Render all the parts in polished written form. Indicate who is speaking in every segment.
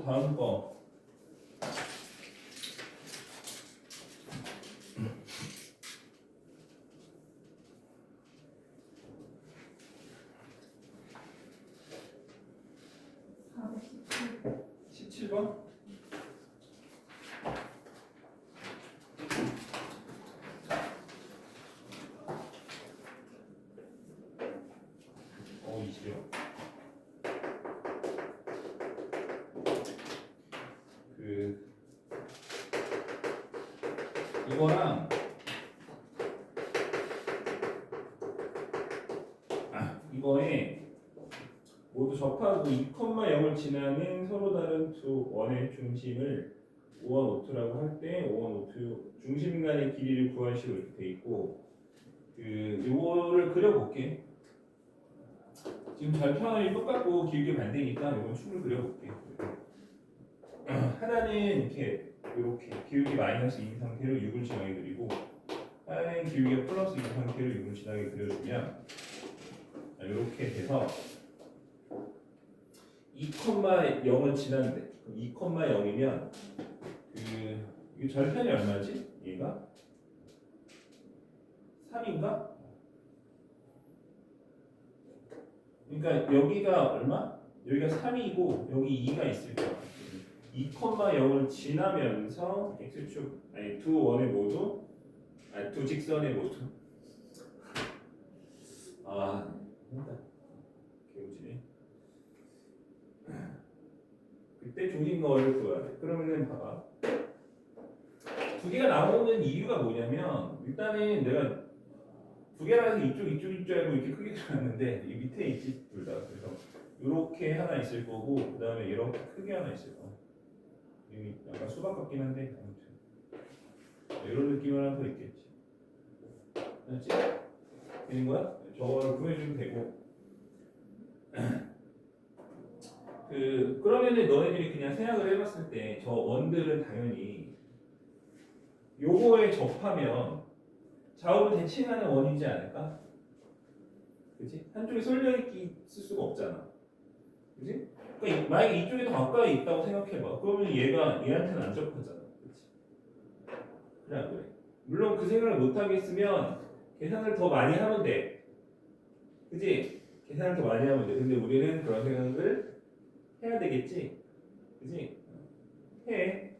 Speaker 1: 다음 거.
Speaker 2: 아,
Speaker 1: 17번? 이시요. 이거랑 이거에 모두 접하고 2,0을 지나는 서로 다른 두 원의 중심을 5원 5투라고 할 때 5원 5투 중심 간의 길이를 구할 식으로 이렇게 돼 있고 이거를 그려볼게. 지금 절편이 똑같고 길게 반대니까 이건 축을 그려볼게. 하나는 이렇게 기울기 마이너스 2인 상태로 6을 지나게 그리고 하나는 기울기가 플러스 2인 상태로 6을 지나게 그려주면 이렇게 돼서 2,0을 지났는데 2,0이면 이 절편이 얼마지? 얘가 3인가? 그러니까 여기가 얼마? 여기가 3이고 여기 2가 있을 거야. 2,0을 지나면서 x축 두 원의 모두 두 직선의 모두 힘들다. 개우지네. 그때 중심거리를 구해야 돼. 그러면은 봐봐. 두 개가 나오는 이유가 뭐냐면 일단은 내가 두 개라서 이쪽 알고 이렇게 크게 들어갔는데 이 밑에 있지 둘 다. 그래서 이렇게 하나 있을 거고 그 다음에 이렇게 크게 하나 있을 거야. 이 약간 수박 같긴 한데 아무튼 이런 느낌이 하나 더 있겠지. 알았지? 되는 거야? 저걸 구해주면 되고. 그러면은 너네들이 그냥 생각을 해봤을 때 저 원들은 당연히 요거에 접하면 좌우로 대칭하는 원이지 않을까? 그치? 한쪽에 쏠려있을 수가 없잖아. 그치? 그러니까 만약에 이쪽에 더 가까이 있다고 생각해봐. 그러면 얘가 얘한테는 안 접하잖아. 그치? 그래 안 그래? 물론 그 생각을 못 하겠으면 계산을 더 많이 하면 돼. 그치? 계산을 더 많이 하면 돼. 근데 우리는 그런 생각을 해야 되겠지? 그치? 해.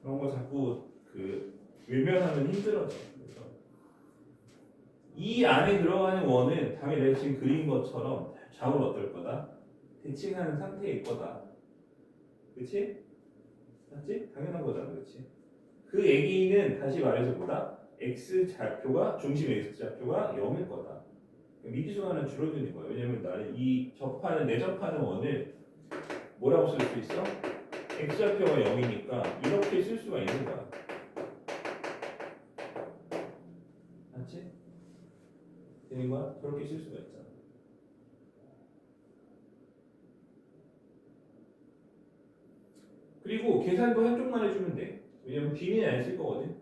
Speaker 1: 그런 거 자꾸 외면하면 힘들어져. 그래서 이 안에 들어가는 원은 당연히 내가 지금 그린 것처럼 좌우로 어떨 거다? 대칭하는 상태일 거다. 그치? 맞지? 당연한 거잖아. 그치? 그 얘기는 다시 말해서 뭐다? x좌표가 중심 x좌표가 0일 거다. 미지수가 하나 줄어드는 거야. 왜냐면 나는 내접하는 원을 뭐라고 쓸 수 있어? x좌표가 0이니까 이렇게 쓸 수가 있는 거야. 맞지? 되는 거야? 저렇게 쓸 수가 있잖아. 그리고 계산도 한쪽만 해주면 돼. 왜냐면 B는 안 쓸 거거든.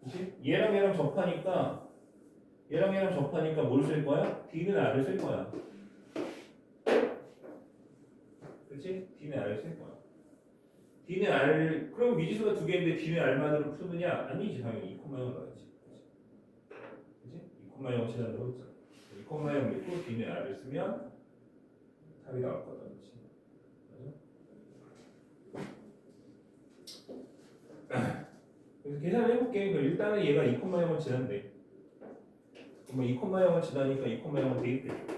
Speaker 1: 그치? 얘랑 접하니까 뭘 쓸 거야? D는 R을 쓸 거야. 그치? D는 R을 쓸 거야. D는 R, 그럼 미지수가 두 개인데 D는 R만으로 푸느냐? 아니지, 당연히 2,0을 넣어야지. 그치? 2,0 지난다고 했잖아. 2,0 넣고 D는 R을 쓰면 답이 나올 거다. 그치? 그래서 계산을 해볼게. 일단은 얘가 2,0을 지난대. 그러면 2,0을 지나니까 2,0을 대입해줘.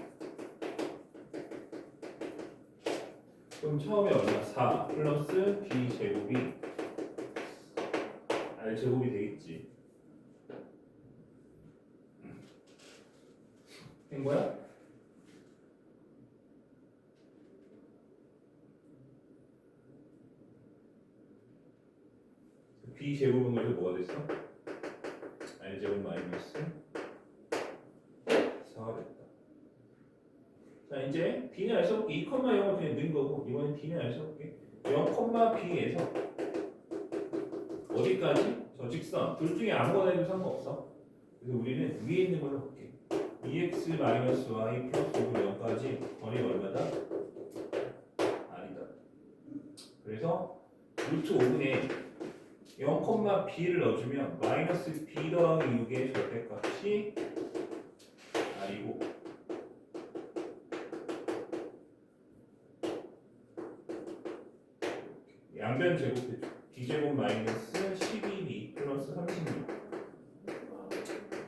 Speaker 1: 그럼 처음에 얼마? 4 플러스 b 제곱이 r 제곱이 되겠지. 된 거야? b 제곱은 그래서 뭐가 됐어? r 제곱 마이너스 4가 됐다. 자 이제 b는 알 써볼게. 2,0을 그냥 넣은 거고 이번엔 b는 알 써볼게. 0,b에서 어디까지? 저 직선 둘 중에 아무거나 해도 상관없어. 그래서 우리는 위에 있는 걸로 볼게. 2x 마이너스 y 플러스 5 0까지 거리가 얼마다? r이다. 그래서 루트 5분의 0,b를 넣어주면 마이너스 b 더하기 6의 절대값이 r이고 양변 제곱해줘. b제곱 마이너스 12b 플러스 36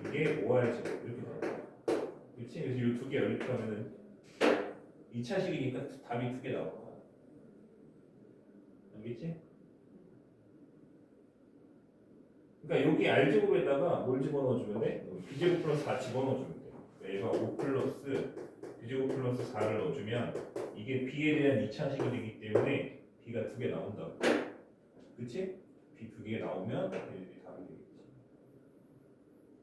Speaker 1: 이게 5r 제곱 이렇게 나와요. 그렇지? 그래서 이 두 개 연립하면은 2차식이니까 답이 두 개 나올 거야. 알겠지? 그러니까 여기 r제곱에다가 뭘 집어넣어주면 돼? b제곱 플러스 4 집어넣어주면 돼. 얘가 5 플러스 b제곱 플러스 4를 넣어주면 이게 b에 대한 2차식이 되기 때문에 b가 두 개 나온다고. 그치? b 두 개 나오면 얘들이 답이 되겠지.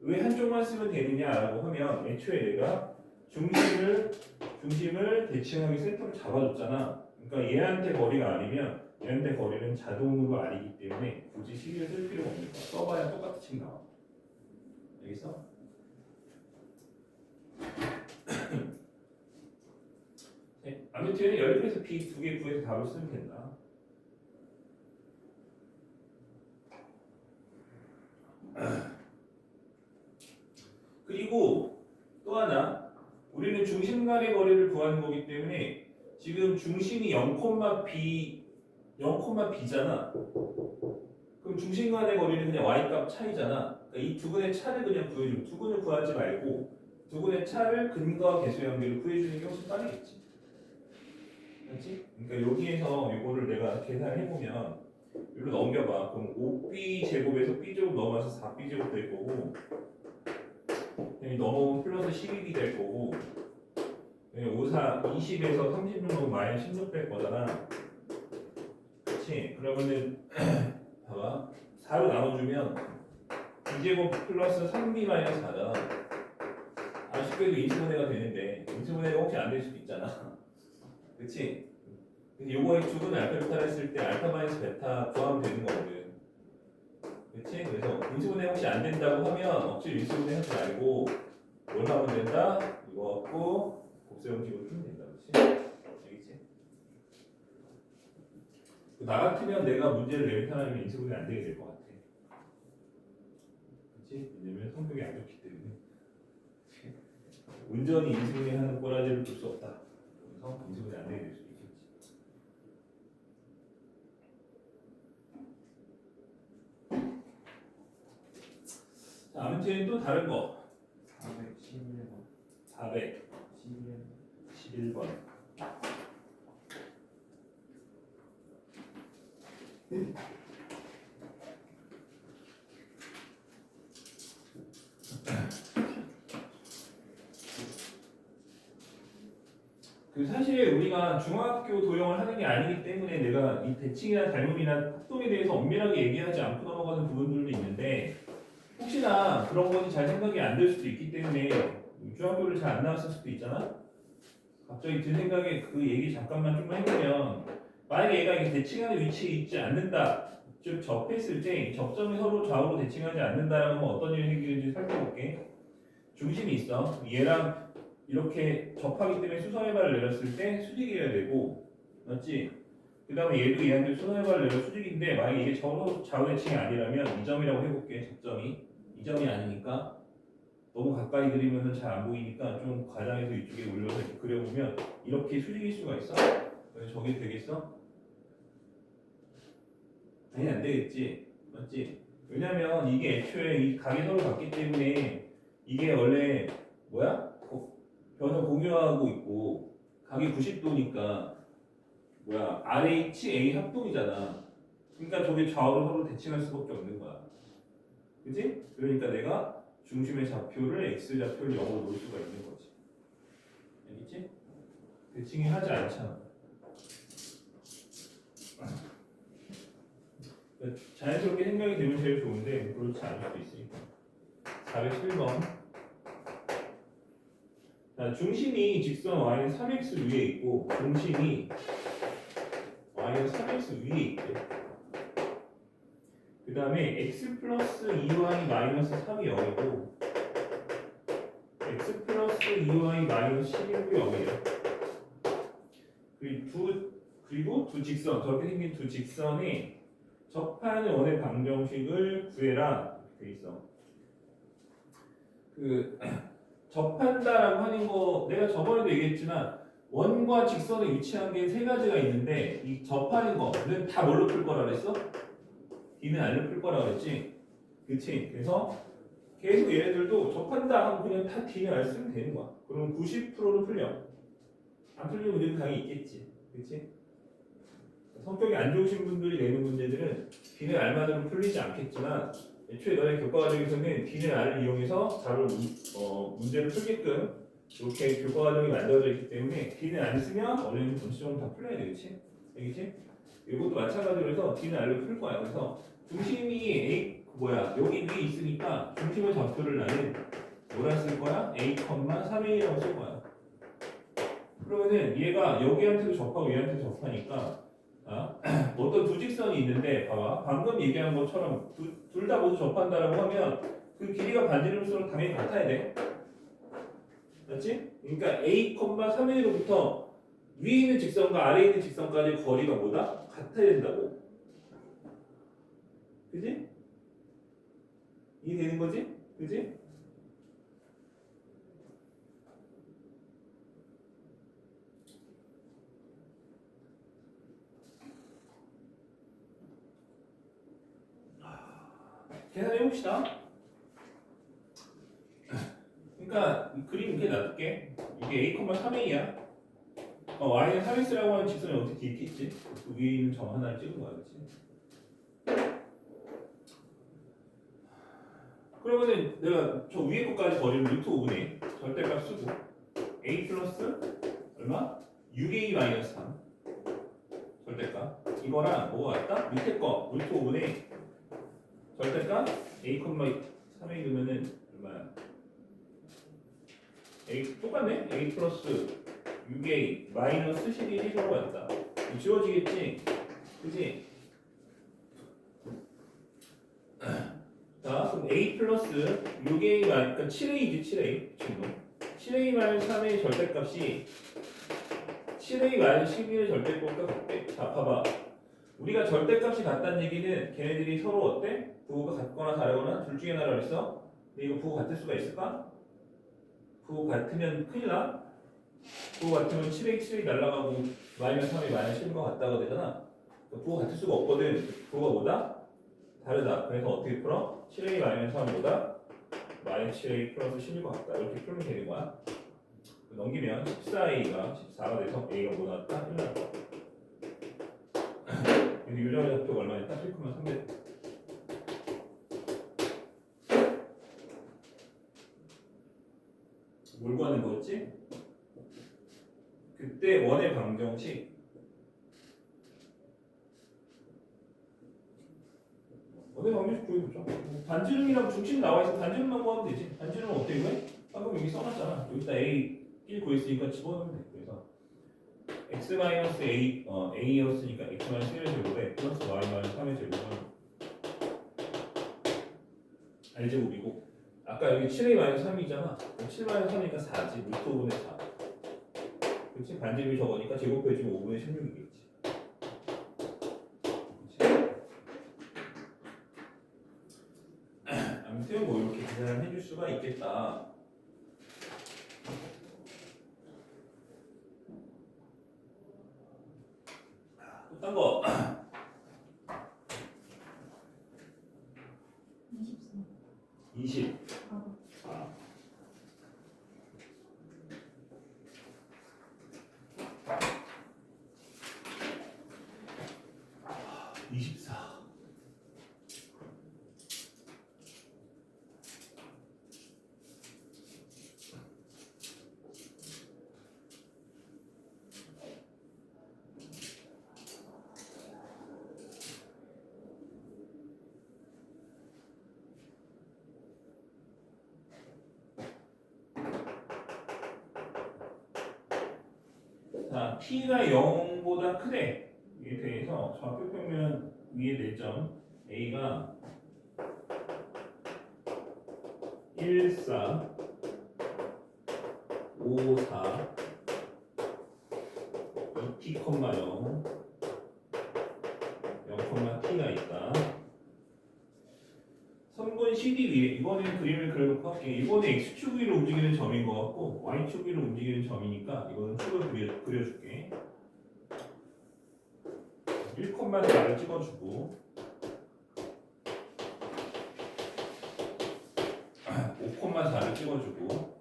Speaker 1: 왜 한쪽만 쓰면 되느냐라고 하면 애초에 내가 중심을 대칭하기 센터를 잡아줬잖아. 그러니까 얘한테 거리가 아니면 얘한테 거리는 자동으로 R이기 때문에 굳이 식을 쓸 필요가 없는 거야. 써봐야 똑같은 식 나와. 알겠어? 네, 아무튼 연립해서 B 두 개 구해서 답을 쓰면 된다. 그리고 또 하나 우리는 중심 간의 거리를 구하는 거기 때문에 지금 중심이 0,b잖아. 그럼 중심 간의 거리는 그냥 y값 차이잖아. 그러니까 이 두 분의 차를 그냥 구해주고 두 분을 구하지 말고 두 분의 차를 근거와 계수 연결을 구해주는 게 훨씬 빠르겠지. 그렇지? 그러니까 여기에서 이거를 내가 계산해보면 여기로 넘겨봐. 그럼 5b 제곱에서 b 제곱 넘어가서 4b 제곱 될 거고 여기 넘어오면 플러스 12b 될 거고 5, 4, 20에서 30 정도 마이너스 16 될 거잖아. 그치? 그러면은 봐봐 4로 나눠주면 b제곱 플러스 3b 마이너스 4잖아. 아쉽게도 인수분해가 되는데 인수분해가 혹시 안 될 수도 있잖아. 그치? 근데 요거의 두 분을 알파 베타를 했을 때 알파 마이너스 베타 구하면 되는 거거든. 그치? 그래서 인수분해 혹시 안 된다고 하면 억지로 인수분해 하지 말고 뭘 하면 된다? 이거 갖고 곱셈 형식으로 풀면 된다. 그치? 알겠지? 나 같으면 내가 문제를 내면 편하면 인수분해 안 되게 될 것 같아. 그치? 왜냐면 성격이 안 좋기 때문에. 온전히 인수분해 하는 꼬라지를 둘 수 없다. 그래서 인수분해 안 되게 될 수도 있겠지. 자, 아무튼 또 다른 거.
Speaker 2: 411번
Speaker 1: 411번. 그 사실 우리가 중학교 도형을 하는 게 아니기 때문에 내가 이 대칭이나 닮음이나 합동에 대해서 엄밀하게 얘기하지 않고 넘어가는 부분들도 있는데 혹시나 그런 것이 잘 생각이 안 될 수도 있기 때문에 중학교를 잘 안 나왔을 수도 있잖아. 갑자기 든 생각에 그 얘기 잠깐만 좀만 해보면 만약에 얘가 이게 대칭하는 위치에 있지 않는다. 즉 접했을 때 접점이 서로 좌우로 대칭하지 않는다라는 건 어떤 일이 생기는지 살펴볼게. 중심이 있어. 얘랑 이렇게 접하기 때문에 수성의 발을 내렸을 때 수직이어야 되고, 맞지? 그 다음에 얘도 얘한테 수성의 발을 내려 수직인데 만약에 이게 서로 좌우 대칭이 아니라면 이 점이라고 해볼게. 접점이 이 점이 아니니까 너무 가까이 그리면 잘 안 보이니까 좀 과장해서 이쪽에 올려서 이렇게 그려보면 이렇게 수직일 수가 있어? 그래서 저게 되겠어? 아니 안 되겠지, 맞지? 왜냐면 이게 애초에 이 각이 서로 같기 때문에 이게 원래 뭐야? 변을 공유하고 있고 각이 90도니까 뭐야? RHA 합동이잖아. 그러니까 저게 좌우로 서로 대칭할 수밖에 없는 거야. 그지? 그러니까 내가 중심의 좌표를 x 좌표를 0으로 놓을 수가 있는 거지. 알겠지? 대칭이 하지 않잖아. 자연스럽게 생각이 되면 제일 좋은데 그렇지 않을 수도 있으니까. 411번. 자, 중심이 직선 y는 3x 위에 있고 중심이 y는 3x 위에 있대. 그 다음에 x 플러스 2y 마이너스 3이 0이고 x 플러스 2y 마이너스 11도 0이에요. 그 그리고 두 직선, 저렇게 생긴 두 직선이 접하는 원의 방정식을 구해라. 돼 있어. 그 접한다라고 하는 거 내가 저번에도 얘기했지만 원과 직선에 위치한 게 세 가지가 있는데 이 접하는 거는 다 뭘로 풀 거라 그랬어? D는 R로 풀 거라 그랬지? 그치? 그래서 계속 얘네들도 접한다 하면 그냥 다 D는 R 쓰면 되는 거야. 그럼 90%는 풀려. 안 풀리는 문제도 당연히 있겠지. 그치? 성격이 안 좋으신 분들이 내는 문제들은 D는 R만으로 풀리지 않겠지만 애초에 너네 교과과정에서는 D는 R을 이용해서 문제를 풀게끔 이렇게 교과과정이 만들어져 있기 때문에 D는 안 쓰면 어려운 전시적으로 다 풀려야 되겠지? 알겠지? 이것도 마찬가지로 해서 D는 R로 풀 거야. 그래서 중심이 여기 위에 있으니까 중심의 좌표를 나는 뭐라 쓸 거야? A, 3A라고 쓸 거야. 그러면은 얘가 여기한테도 접하고 얘한테도 접하니까 어떤 두 직선이 있는데 봐봐 방금 얘기한 것처럼 둘 다 모두 접한다라고 하면 그 길이가 반지름수랑 당연히 같아야 돼. 맞지? 그러니까 A, 3A로부터 위에 있는 직선과 아래에 있는 직선까지 거리가 뭐다? 같아야 된다고. 그지? 이해되는 거지? 그지? 계산해봅시다. 그러니까 이 그림 이렇게 놔둘게. 이게 A, 3A야. Y는 3X라고 하는 직선이 어떻게 이렇게 있지? 그 위에 있는 점 하나를 찍은 거야, 그렇지? 그러면은 내가 저 위에 것까지 거리를 루트 5분의 절대값 쓰고 A 플러스 얼마? 6A 마이너스 3 절대값 이거랑 뭐가 같다? 밑에 거 루트 5분의 절대값 A, 3A 넣으면은 얼마야? A 똑같네? A 플러스 6A 마이너스 11이 서로 같다. 지워지겠지? 그지? 자, 그럼 A 플러스 6A 그러니까 7A지 7A 지금 7A 마이너스 3A 절대값이 7A 마이너스 11의 절대값과 같대. 자, 봐봐. 우리가 절대값이 같다는 얘기는 걔네들이 서로 어때? 부호가 같거나 다르거나 둘 중에 하나라 그랬어? 근데 이거 부호 같을 수가 있을까? 부호 같으면 큰일 나? 부호 같으면 7A, 7A 날라가고 마이너스 3A, 마이너스 11과 같다가 되잖아. 부호 같을 수가 없거든. 부호가 뭐다? 다르다. 그래서 어떻게 풀어? 7A 마이너스 3보다 마이너스 7A 플러스 11과 같다. 이렇게 풀면 되는 거야. 넘기면 14A가 14가 돼서 A가 뭐 나왔다? 1 나왔다. 그래서 유정의 좌표가 얼마였다? 7,300. 뭘 구하는 거였지? 그때 원의 방정식 원의 방정식 구해보자. 반지름이랑 중심 나와있어. 반지름만 구하면 되지. 반지름은 어떻게 구해? 방금 여기 써놨잖아. 여기다 A 1 구했으니까 집어넣으면 돼. 그래서 x-a a였으니까 x-1의 제곱에 플러스 y-3의 제곱은 r제곱이고 아까 여기 7a-3이잖아. 7-3이니까 4지. 루트 5분의 4. 그렇지? 반지름이 적으니까 제곱해주면 5분의 16이겠지. 아무튼 뭐 이렇게 계산을 해줄 수가 있겠다. 딴 거. 20. 24. 자, P가 0보다 크대. 이에 대해서 좌표평면 위에 4점 A가 1, 4, 5, 4 P, 0 선분 CD 위에 이번엔 그림을 그려놓고 할게. 이번에 X축 위로 움직이는 점인 것 같고 Y축 위로 움직이는 점이니까 이거는 축을 그려줄게. 1,4를 찍어주고 5,4를 찍어주고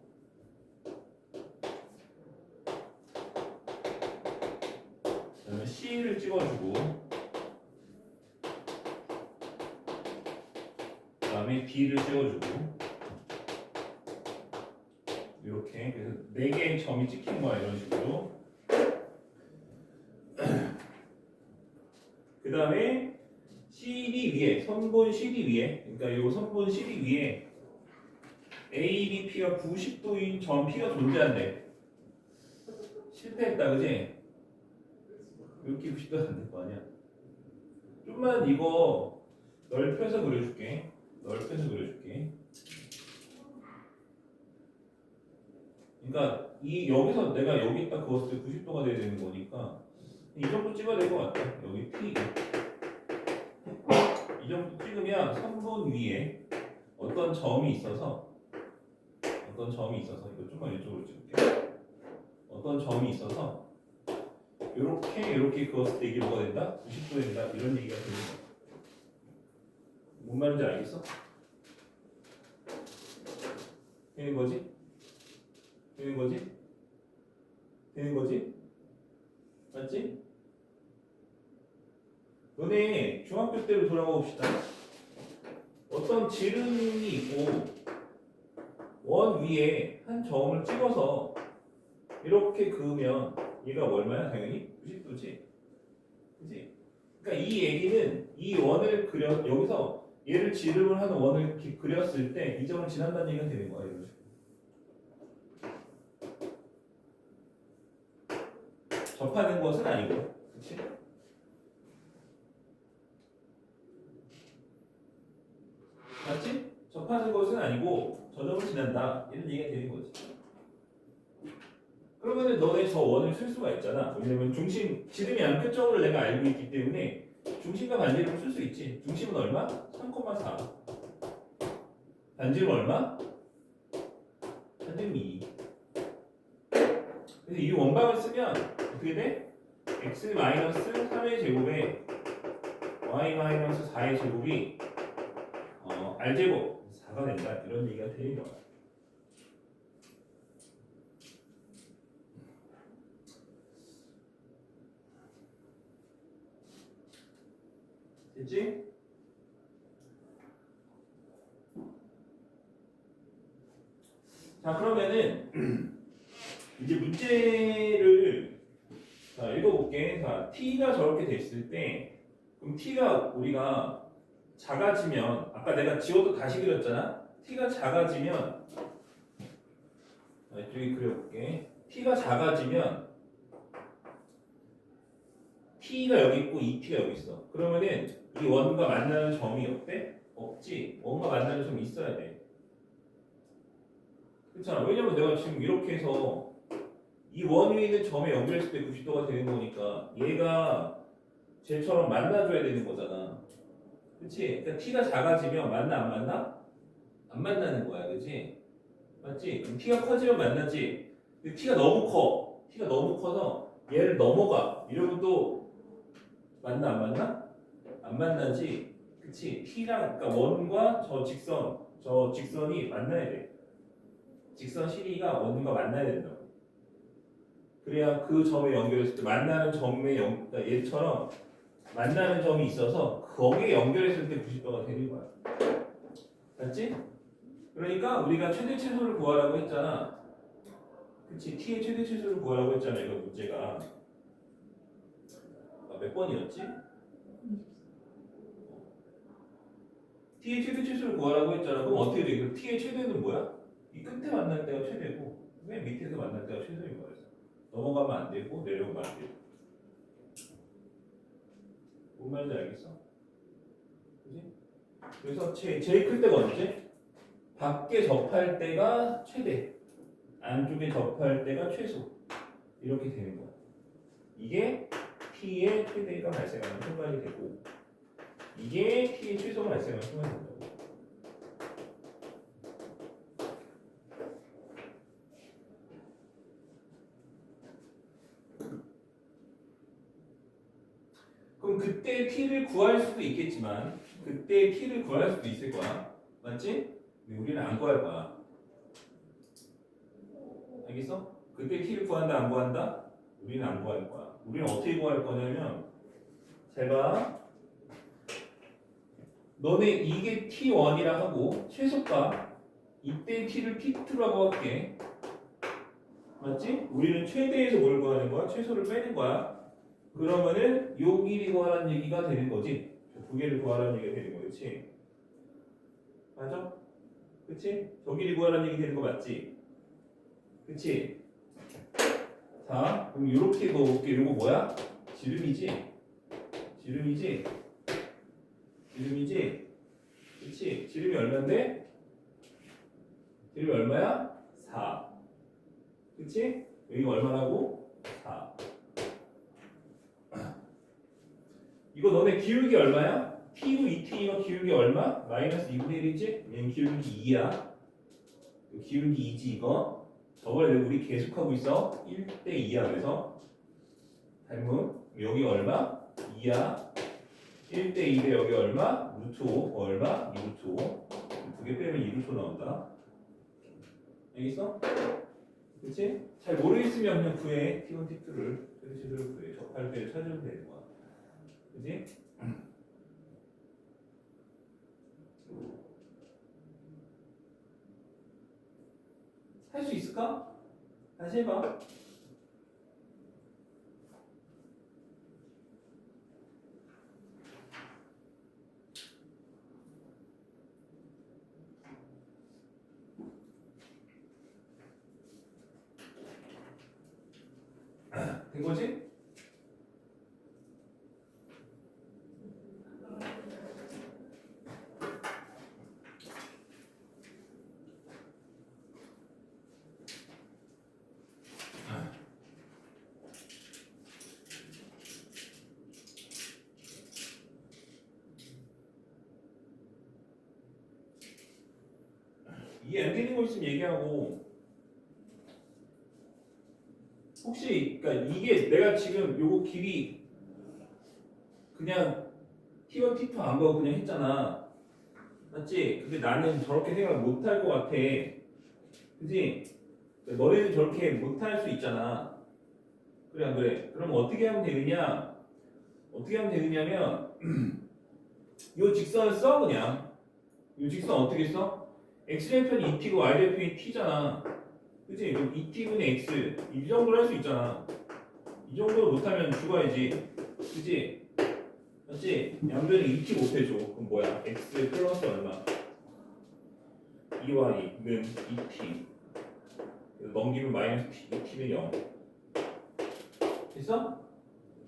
Speaker 1: 그다음에 C를 찍어주고 그다음에 D를 찍어주고 이렇게 그래서 4개의 점이 찍힌 거야 이런 식으로. 그 다음에 CD 위에 선분 CD 위에 그러니까 이 선분 CD 위에 ABP가 90도인 점 P가 존재한대. 실패했다 그지? 이렇게 90도가 안 될 거 아니야. 좀만 이거 넓혀서 그려줄게. 그러니까 이 여기서 내가 여기 딱 그었을 때 90도가 돼야 되는 거니까 이 정도 찍어야 될 것 같아. 여기 P 이 정도 찍으면 선분 위에 어떤 점이 있어서 이거 좀만 이쪽으로 찍을게. 어떤 점이 있어서 이렇게 그었을 때 이게 뭐가 된다? 90도 된다 이런 얘기가 되는 거야. 뭔 말인지 알겠어? 되는 거지? 맞지? 너네 중학교 때로 돌아가 봅시다. 어떤 지름이 있고 원 위에 한 점을 찍어서 이렇게 그으면 얘가 얼마야? 당연히 90도지. 그지? 그러니까 이 얘기는 이 원을 여기서 얘를 지름을 하는 원을 이렇게 그렸을 때 이 점을 지난다는 얘기가 되는 거야. 이런 식으로. 접하는 것은 아니고, 그렇지? 맞지? 접하는 것은 아니고 저 점을 지난다 이런 얘기가 되는 거지. 그러면은 너네 저 원을 쓸 수가 있잖아. 왜냐면 지름이 양 끝점을 내가 알고 있기 때문에 중심과 반지름을 쓸 수 있지. 중심은 얼마? 3,4. 반지름 얼마? 반지름 2. 그래서 이 원방을 쓰면 어떻게 돼? x-3의 제곱에 y-4의 제곱이 r제곱 4가 된다 이런 얘기가 되는 거야. 됐지? 자 그러면은 이제 문제를 자, 읽어볼게. 자 t가 저렇게 됐을 때 그럼 t가 우리가 작아지면 아까 내가 지워도 다시 그렸잖아. t가 작아지면 이쪽에 그려볼게. t가 작아지면 t가 여기 있고 2t가 여기 있어. 그러면은 이 원과 만나는 점이 어때? 없지. 원과 만나는 점이 있어야 돼. 그렇잖아. 왜냐면 내가 지금 이렇게 해서 이 원 위에 있는 점에 연결했을 때 90도가 되는 거니까 얘가 쟤처럼 만나줘야 되는 거잖아. 그치? 그러니까 t가 작아지면 만나 안 만나? 안 만나는 거야. 그치? 맞지? 그럼 t가 커지면 만나지. 근데 t가 너무 커. t가 너무 커서 얘를 넘어가. 이러면 또 만나 안 만나? 안 만나지. 그치? t랑 그러니까 원과 저 직선이 만나야 돼. 직선 CD가 원과 만나야 된다고. 그래야 그 점에 연결했을 때 만나는 점에 그러니까 얘처럼 만나는 점이 있어서 거기에 연결했을 때 90도가 되는 거야. 맞지? 그러니까 우리가 최대 최소를 구하라고 했잖아. 그치? t의 최대 최소를 구하라고 했잖아. 이거 문제가 몇 번이었지? t의 최대 최소를 구하라고 했잖아. 그럼 어떻게 돼? 그럼 t의 최대는 뭐야? 이 끝에 만날 때가 최대고 맨 밑에서 만날 때가 최소인 거였어. 넘어가면 안 되고 내려오면 안 되고. 뭔 말인지 알겠어? 그지? 그래서 제일 클 때가 언제? 밖에 접할 때가 최대, 안쪽에 접할 때가 최소. 이렇게 되는 거야. 이게 t의 최대가 발생하는 순간이 되고 이게 t의 최소가 발생하는 순간이 된다고. 그때 t를 구할 수도 있겠지만 그때 t를 구할 수도 있을 거야. 맞지? 근데 우리는 안 구할 거야. 알겠어? 그때 t를 구한다 안 구한다? 우리는 안 구할 거야. 우리는 어떻게 구할 거냐면 잘 봐. 너네 이게 t1이라 하고 최소가 이때 t를 t2라고 할게. 맞지? 우리는 최대에서 뭘 구하는 거야? 최소를 빼는 거야. 그러면은 요 길이 구하라는 얘기가 되는 거지. 두 개를 구하라는 얘기가 되는 거지. 맞아? 그치? 저 길이 구하라는 얘기 되는 거 맞지? 그치? 자, 그럼 요렇게 그어볼게. 요거 뭐야? 지름이지? 지름이지? 지름이지? 그치? 지름이 얼마인데? 지름이 얼마야? 4. 그치? 여기가 얼마라고? 4. 이거 너네 기울기 얼마야? T고 2T가 기울기 얼마? 마이너스 2분의 1이지? 얘는 기울기 2야. 기울기 2지 이거. 저번에 우리 계속하고 있어. 1대 2야. 그래서 닮은 여기 얼마? 2야. 1대 2대 여기 얼마? 루트 5 얼마? 2루트 5. 두 개 빼면 2루트 나온다. 알겠어? 그치? 잘 모르겠으면 그냥 구해. T1, T2를 제대로 구해. 접할 때를 찾으면 되는 거야. 그치? 할 수 있을까? 다시 해봐. 된 거지? 이해 안 되는 거 있으면 얘기하고. 혹시 그러니까 이게 내가 지금 요거 길이 그냥 T1, T2 안 가고 그냥 했잖아. 맞지? 근데 나는 저렇게 생각 못 할 것 같아. 그지? 너네는 저렇게 못 할 수 있잖아. 그래 안 그래? 그럼 어떻게 하면 되느냐? 어떻게 하면 되느냐면 요 직선을 써 그냥. 요 직선 어떻게 써? x좌표는 2t고 y좌표는 t잖아. 그치? 그럼 2t분의 x 이 정도로 할 수 있잖아. 이 정도로 못하면 죽어야지. 그치? 맞지? 양변이 2t 못해줘. 그럼 뭐야? x 플러스 얼마? 2y는 2t. 넘기면 마이너스 t, 2t는 0. 됐어?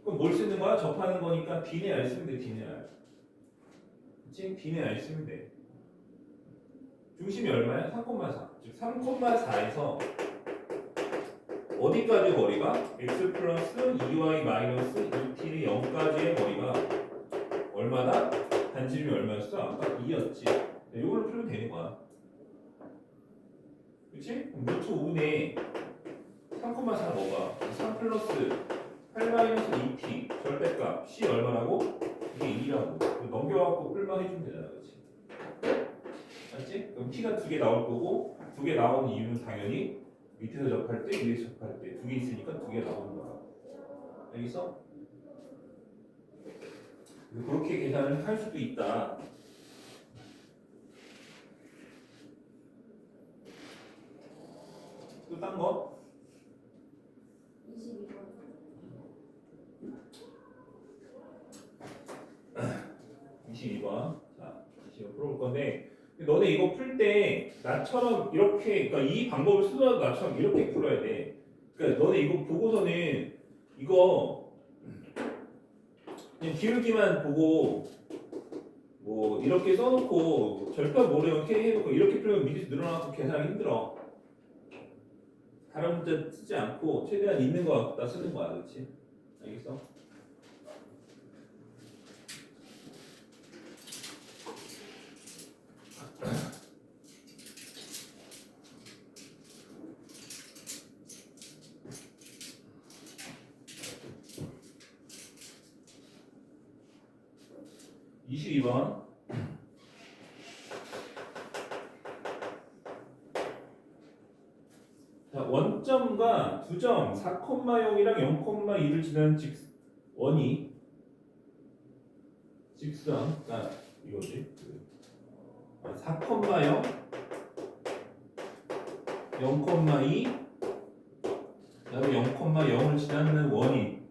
Speaker 1: 그럼 뭘 쓰는 거야? 접하는 거니까 d는 r 쓰면 돼. d는 r. 그치? d는 r 쓰면 돼. 중심이 얼마야? 3,4. 즉 3,4에서 어디까지 거리가? x 플러스 2y 마이너스 2t는 0까지의 거리가 얼마다? 단지름이 얼마였어? 아까 2였지. 이걸로 풀면 되는 거야. 그치? 그럼 루트 5분의 3,4 뭐가? 3 플러스 8 마이너스 2t 절대값 c 얼마라고? 이게 2라고. 넘겨갖고 풀만 해주면 되잖아. 그치? 맞지? 그럼 t가 두 개 나올 거고 두 개 나오는 이유는 당연히 밑에서 접할 때 위에서 접할 때 두 개 있으니까 두 개 나오는 거야. 알겠어? 그렇게 계산을 할 수도 있다. 또 딴 거? 22번. 자, 다시 풀어볼 건데 너네 이거 풀 때 나처럼 이렇게 그러니까 이 방법을 쓰더라도 나처럼 이렇게 풀어야 돼. 그러니까 너네 이거 보고서는 이거 그냥 기울기만 보고 뭐 이렇게 써놓고 절편 모르면 이렇게 해놓고 이렇게 풀면 미리 늘어나고 계산하기 힘들어. 다른 문제 쓰지 않고 최대한 있는 거 갖다 쓰는 거야, 그렇지? 알겠어? 62번. 자, 원점과 두점 4,0이랑 0,2를 지나는 원이 직선, 그러니까 이거지. 4,0, 0,2, 그다음에 0,0을 지나는 원이래.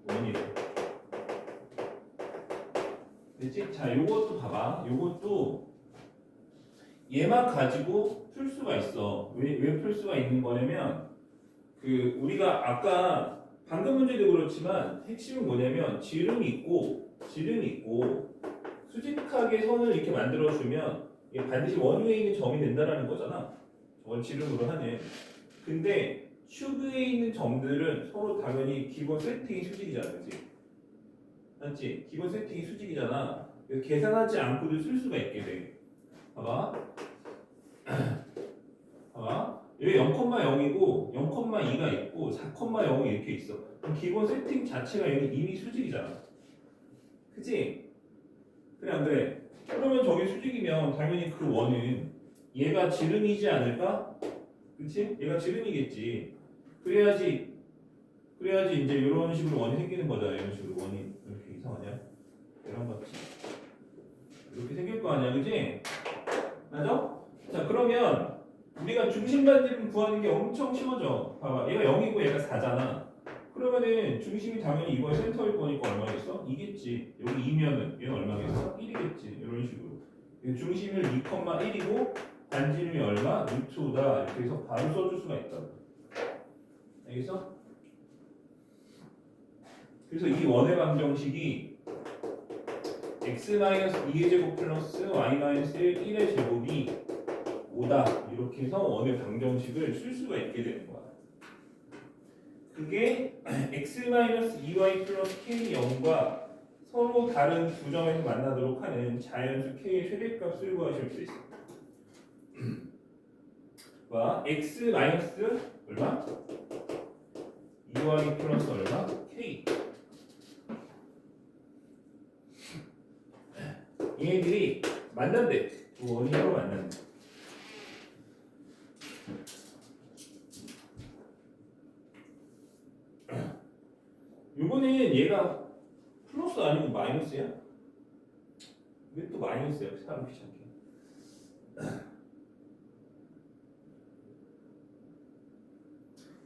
Speaker 1: 됐지? 자, 요것도 봐봐. 요것도 얘만 가지고 풀 수가 있어. 왜 풀 수가 있는 거냐면 우리가 아까 방금 문제도 그렇지만 핵심은 뭐냐면 지름이 있고 수직하게 선을 이렇게 만들어주면 이게 반드시 원 위에 있는 점이 된다라는 거잖아. 원 지름으로 하는. 근데 큐브에 있는 점들은 서로 당연히 기본 세팅이 수직이잖아, 그렇지? 맞지? 기본 세팅이 수직이잖아. 그래서 계산하지 않고도 쓸 수가 있게 돼. 봐봐. 봐봐. 여기 0,0이고 0,2가 있고 4,0이 이렇게 있어. 그럼 기본 세팅 자체가 이미 수직이잖아. 그치? 그래 안 그래? 그러면 저게 수직이면 당연히 그 원은 얘가 지름이지 않을까? 그치? 얘가 지름이겠지. 그래야지 이제 이런 식으로 원이 생기는 거잖아. 이런 식으로 원이 이렇게 이상하냐? 이런 거지. 이렇게 생길 거 아니야, 그치? 맞아? 자, 그러면 우리가 중심 반지름 구하는 게 엄청 쉬워져. 봐봐, 얘가 0이고 얘가 4잖아. 그러면은 중심이 당연히 이거의 센터일 거니까 얼마겠어? 2겠지. 여기 2면은 얘는 얼마겠어? 1이겠지. 이런 식으로. 중심을 2,1이고 반지름이 얼마? 루트 5다. 이렇게 해서 바로 써줄 수가 있다고. 알겠어? 그래서 이 원의 방정식이 x-2의 제곱 플러스 y-1의 제곱이 5다. 이렇게 해서 원의 방정식을 쓸 수가 있게 되는 거야. 그게 x-2y 플러스 k 0과 서로 다른 두 점에서 만나도록 하는 자연수 k의 최대값을 구하실 수 있어. 와, x 마이너스 얼마? 2y 플러스 얼마? k. 얘네들이 만난대. 두 원이 서로 만난대. 요거는 얘가 플러스 아니고 마이너스야? 왜 또 마이너스야? 사람 귀찮게.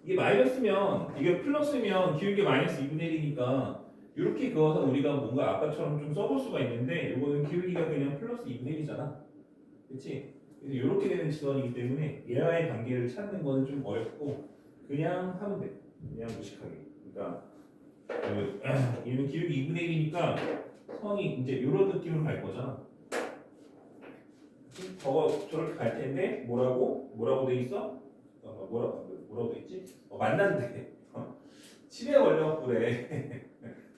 Speaker 1: 이게 마이너스면 이게 플러스면 기울기 마이너스 2분의 1이니까 이렇게 그어서 우리가 뭔가 아까처럼 좀 써볼 수가 있는데 이거는 기울기가 그냥 플러스 2분의 1이잖아. 그렇지? 그래서 이렇게 되는 직선이기 때문에 얘와의 관계를 찾는 거는 좀 어렵고 그냥 하면 돼. 그냥 무식하게. 그러니까 얘는 기울기 2분의 1이니까 선이 이제 이런 느낌으로 갈 거잖아. 저렇게 갈 텐데 뭐라고 돼 있어? 뭐라고 돼 있지? 만난대. 치매 걸려갖고 그래.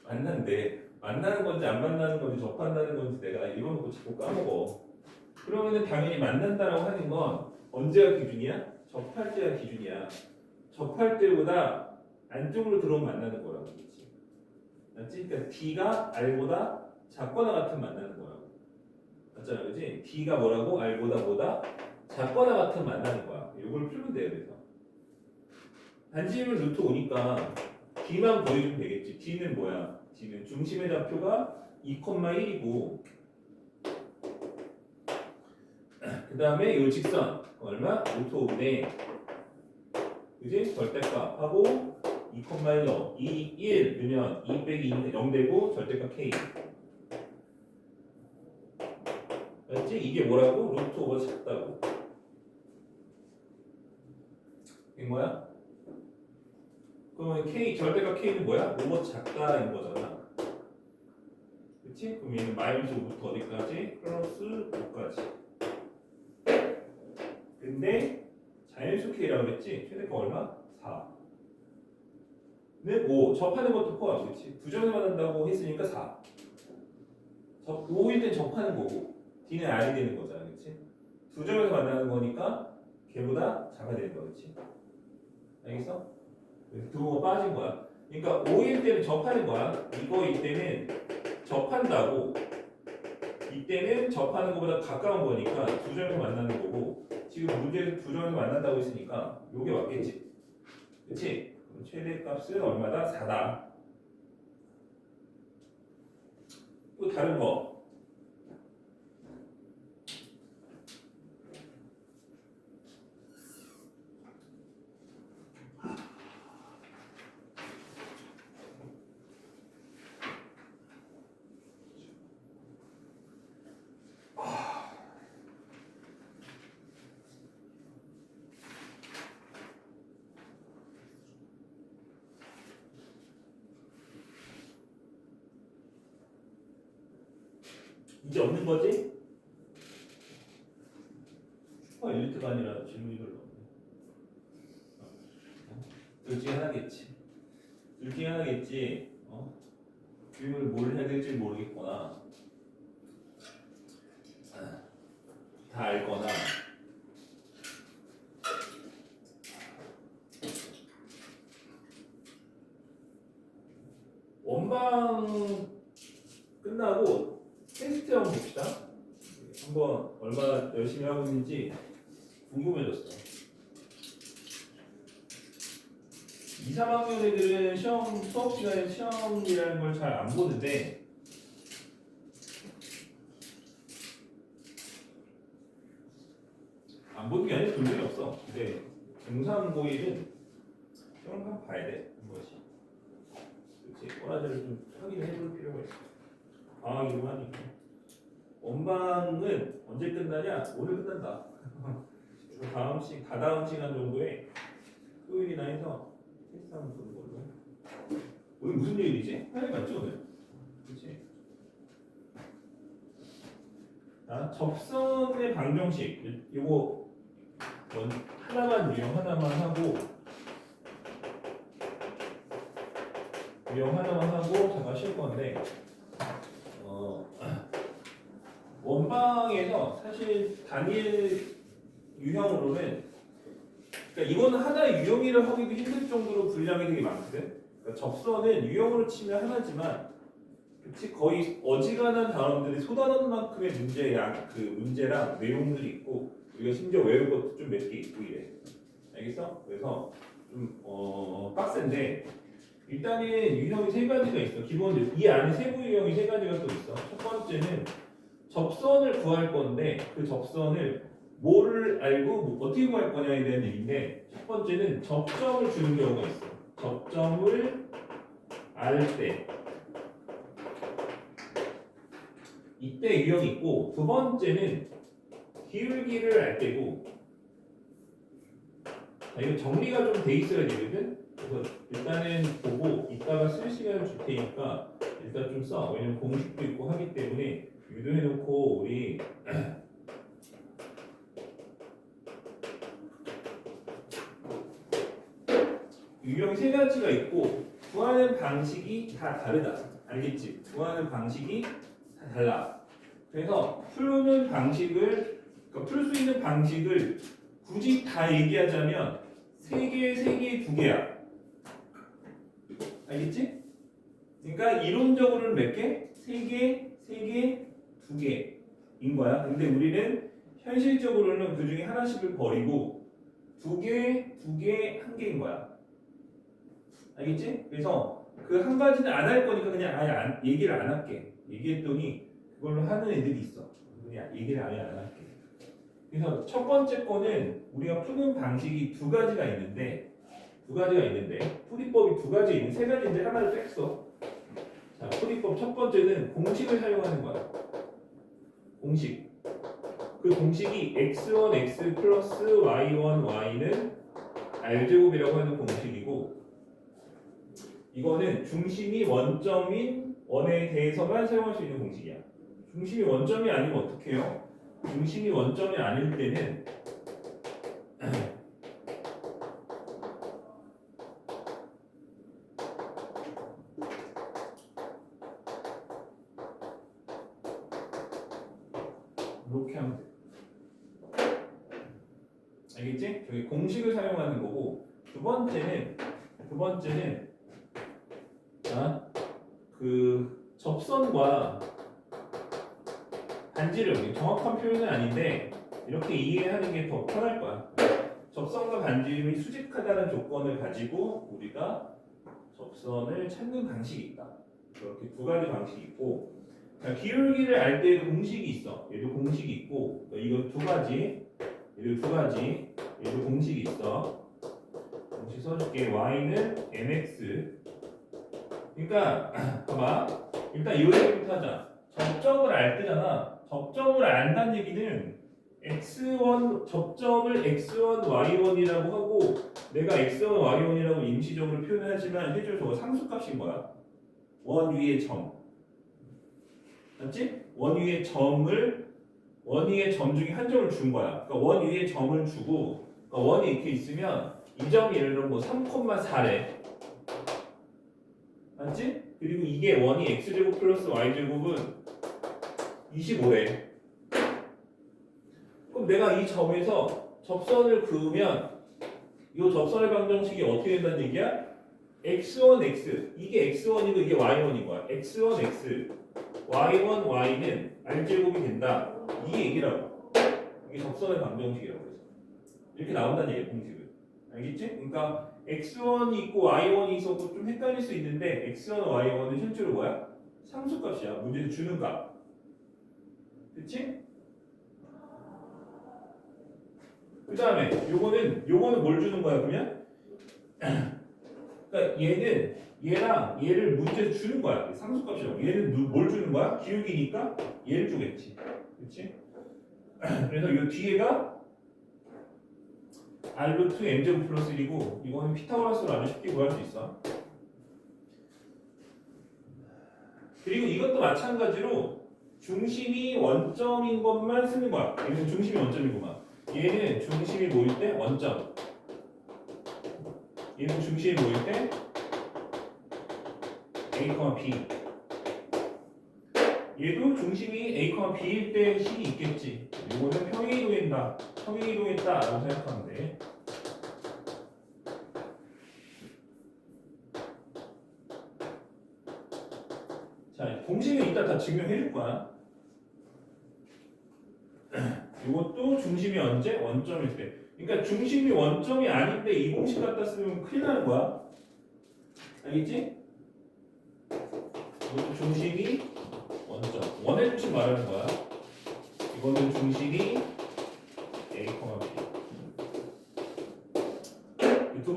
Speaker 1: 만나는 건지 안 만나는 건지 접한다는 건지 내가 이런 거 자꾸 까먹어. 그러면은 당연히 만난다라고 하는 건 언제가 기준이야? 접할 때가 기준이야. 접할 때보다 안쪽으로 들어오면 만나는 거라고. 그렇지? 맞지? 그러니까 D가 R보다 작거나 같으면 만나는 거라고. 맞잖아, 그지? D가 뭐라고? R보다 뭐다? 작거나 같으면 만나는 거야. 이걸 풀면 돼요, 그래서. 반지름을 루트 5니까 D만 보여주면 되겠지. D는 뭐야? D는 중심의 좌표가 2,1이고 그 다음에 이 직선 얼마? 루트 5분의 그지? 절대값 하고 2,1 넣어. 1 넣으면 2 빼기 2는 0 되고 절대값 K. 맞지? 이게 뭐라고? 루트 5가 작다고. 된 거야? 그러면 K 절대값 K는 뭐야? 5가 작다인 거잖아. 그치? 그럼 얘는 마이너스 5부터 어디까지? 플러스 5까지. 근데 자연수 K라고 그랬지? 최대값 얼마? 4. 는 5. 접하는 것도 포함. 그치? 두 점을 만난다고 했으니까 4. 5일 땐 접하는 거고 D는 R이 되는 거잖아. 그치? 두 점에서 만나는 거니까 걔보다 작아야 되는 거야. 그치? 알겠어? 두부가 빠진 거야. 그러니까 5일 때는 접하는 거야. 이거일 때는 접한다고 이때는 접하는 것보다 가까운 거니까 두 점에서 만나는 거고 지금 문제에서 두 점에서 만난다고 했으니까 요게 맞겠지. 그치? 그럼 최대값은 얼마다? 4다. 또 다른 거. 이제 없는 거지? 슈퍼 엘리트가 아니라 질문이 별로 없네. 둘 중에 하나겠지. 둘 중에 하나겠지. 질문을 뭘 해야 될지 모르겠거나 다 알거나 원방 끝나고 테스트 한번 봅시다. 한번 얼마나 열심히 하고 있는지 궁금해졌어. 2, 3학년 애들은 시험 수업 시간에 시험이라는 걸 잘 안 보는데 안 보는 게 아니라 볼 일이 없어. 근데 중3, 고1은 시험을 한번 봐야 돼. 한 번씩. 그렇지. 꼬라지를 좀 확인해 볼 필요가 있어. 방학이고 하니까. 원방은 언제 끝나냐? 오늘 끝난다. 다다음 시간 정도에 토요일이나 해서 테스트 한번 보는 걸로. 오늘 무슨 요일이지? 화요일 맞죠 오늘? 그렇지. 자, 접선의 방정식. 요거 하나만 하고 잠깐 쉴 건데 원방에서 사실 단일 유형으로는 그러니까 이거는 하나의 유형이라 하기도 힘들 정도로 분량이 되게 많거든. 그러니까 접선은 유형으로 치면 하나지만 그치 거의 어지간한 단어들이 쏟아놓은 만큼의 문제랑 내용들이 있고 우리가 심지어 외울 것도 좀 몇 개 있고 이래. 알겠어? 그래서 좀 빡센데 일단은 유형이 세 가지가 있어. 기본적으로 이 안에 세부 유형이 세 가지가 또 있어. 첫 번째는 접선을 구할 건데 그 접선을 뭐를 알고 어떻게 구할 거냐에 대한 얘기인데 첫 번째는 접점을 주는 경우가 있어. 접점을 알 때 이때 유형이 있고 두 번째는 기울기를 알 때고 이거 정리가 좀 돼 있어야 되거든. 그래서 일단은 보고 이따가 쓸 시간을 줄 테니까 일단 좀 써. 왜냐면 공식도 있고 하기 때문에 유도해놓고 우리 유형 세 가지가 있고 구하는 방식이 다 다르다. 알겠지? 구하는 방식이 다 달라. 그래서 풀 수 있는 방식을 굳이 다 얘기하자면 세 개, 두 개야. 알겠지? 그러니까 이론적으로는 몇 개? 세 개, 두 개인 거야. 근데 우리는 현실적으로는 그 중에 하나씩을 버리고 두 개, 한 개인 거야. 알겠지? 그래서 그 한 가지는 안 할 거니까 그냥 아예 얘기를 안 할게. 얘기했더니 그걸로 하는 애들이 있어. 그냥 얘기를 아예 안 할게. 그래서 첫 번째 거는 우리가 푸는 방식이 두 가지가 있는데 풀이법이 두 가지 있는 세 가지인데 하나를 뺐어. 자, 풀이법 첫 번째는 공식을 사용하는 거야. 공식. 그 공식이 x1 x 플러스 y1 y는 r제곱이라고 하는 공식이고 이거는 중심이 원점인 원에 대해서만 사용할 수 있는 공식이야. 중심이 원점이 아니면 어떻게 해요? 중심이 원점이 아닐 때는 이렇게 하면 돼. 알겠지? 저기 공식을 사용하는 거고 두 번째는 그 접선과 반지름, 정확한 표현은 아닌데 이렇게 이해하는 게 더 편할 거야. 접선과 반지름이 수직하다는 조건을 가지고 우리가 접선을 찾는 방식이 있다. 그렇게 두 가지 방식이 있고, 자, 기울기를 알 때 공식이 있어. 얘도 공식이 있고, 이거 두 가지, 얘도 두 가지, 얘도 공식이 있어. 공식 써줄게. y는 mx. 그러니까 봐봐. 일단 이 얘기부터 하자. 접점을 알 때잖아. 접점을 안다는 얘기는 x1 접점을 x1, y1이라고 하고 내가 x1, y1이라고 임시적으로 표현하지만 실제로 저거 상수값인 거야. 원 위의 점. 맞지? 원 위의 점을 원 위의 점 중에 한 점을 준 거야. 그러니까 원 위의 점을 주고 그러니까 원이 이렇게 있으면 이 점이 예를 들어 뭐 3,4래. 맞지? 그리고 이게 원이 x제곱 플러스 y제곱은 25래. 그럼 내가 이 점에서 접선을 그으면 이 접선의 방정식이 어떻게 된다는 얘기야? x1, x 이게 x1이고 이게 y1인 거야. x1, x y1, y는 r제곱이 된다. 이게 얘기라고. 이게 접선의 방정식이라고 해서 이렇게 나온다는 얘기야, 공식은. 알겠지? 그러니까 x1이 있고 y1이 있어도 좀 헷갈릴 수 있는데 x1, y1은 실제로 뭐야? 상수값이야. 문제에서 주는 값. 그치? 그 다음에 요거는 뭘 주는 거야 그러면? 그러니까 얘랑 얘를 문제에서 주는 거야. 상수값이라고. 얘는 뭘 주는 거야? 기울기니까 얘를 주겠지. 그치? 그래서 요 뒤에가 r 루트 m제곱 플러스 1이고 이거는 피타고라스로 아주 쉽게 구할 수 있어. 그리고 이것도 마찬가지로 중심이 원점인 것만 쓰는 거야. 얘는 중심이 원점이구만. 얘는 중심이 모일 때 원점. 얘는 중심이 모일 때 A, B. 얘도 중심이 A, B일 때 식이 있겠지. 이거는 평행이동했다. 평행이동했다라고 생각하면 돼. 자, 공식은 이따 다 증명해 줄 거야. 이것도 중심이 언제? 원점일 때. 그러니까 중심이 원점이 아닌데 이 공식 갖다 쓰면 큰일 나는 거야. 알겠지? 이것도 중심이 원점. 원의 중심 말하는 거야. 이거는 중심이 A, B. 두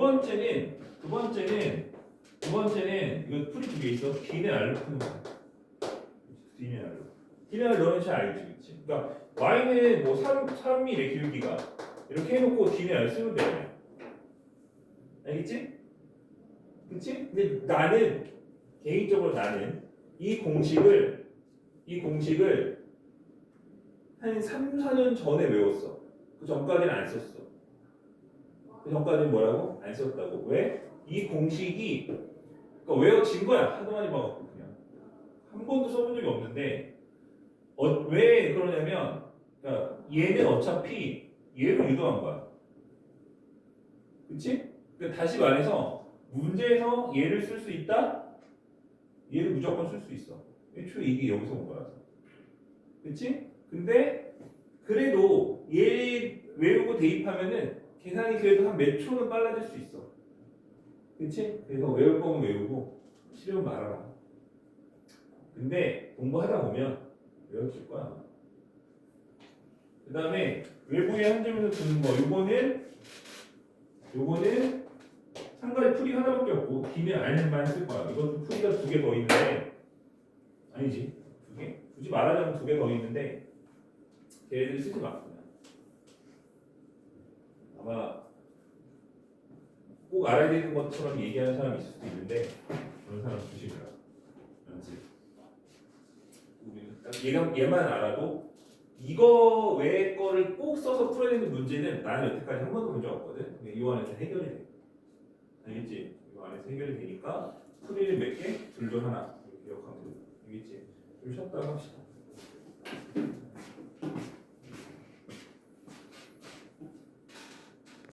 Speaker 1: 번째는 이거 풀이 두 개 있어. D는 R로 푸는 거야. D는 R로. D는 R 너는 잘 알지, 그치? 그러니까 Y는 뭐 3mm의 기울기가 이렇게 해놓고 D는 R 쓰면 돼. 알겠지? 그치? 근데 나는 개인적으로 나는 이 공식을 한 3, 4년 전에 외웠어. 그 전까지는 안 썼어. 그 전까지는 뭐라고? 안 썼다고. 왜? 이 공식이 그러니까 외워진 거야. 하도 많이 봐갖고 그냥 한 번도 써본 적이 없는데 왜 그러냐면 그러니까 얘는 어차피 얘로 유도한 거야. 그치? 그러니까 다시 말해서 문제에서 얘를 쓸 수 있다? 얘를 무조건 쓸 수 있어. 애초에 이게 여기서 온 거라서. 그치? 근데 그래도 얘 외우고 대입하면은 계산이 그래도 한 몇 초는 빨라질 수 있어. 그치? 그래서 외울 거면 외우고 싫으면 말아라. 근데 공부하다 보면 외워질 거야. 그 다음에 외부의 한 점에서 두는 거 요거는 한 가지 풀이 하나밖에 없고 D는 R만 쓸 거야. 이것도 풀이가 두 개 더 있는데 아니지 두 개? 굳이 말하자면 두 개 더 있는데 걔네들 쓰지 마. 그냥. 아마 꼭 알아야 되는 것처럼 얘기하는 사람이 있을 수도 있는데 그런 사람 조심해라. 왠지 얘만 알아도 이거 외의 거를 꼭 써서 풀어야 되는 문제는 나는 여태까지 한 번도 본 적 없거든. 근데 이 안에서 해결이 돼. 알겠지? 이 안에서 해결이 되니까 풀이를 몇 개, 둘도 하나 이렇게 기억하면 돼. 알겠지? 좀 쉬었다가 합시다.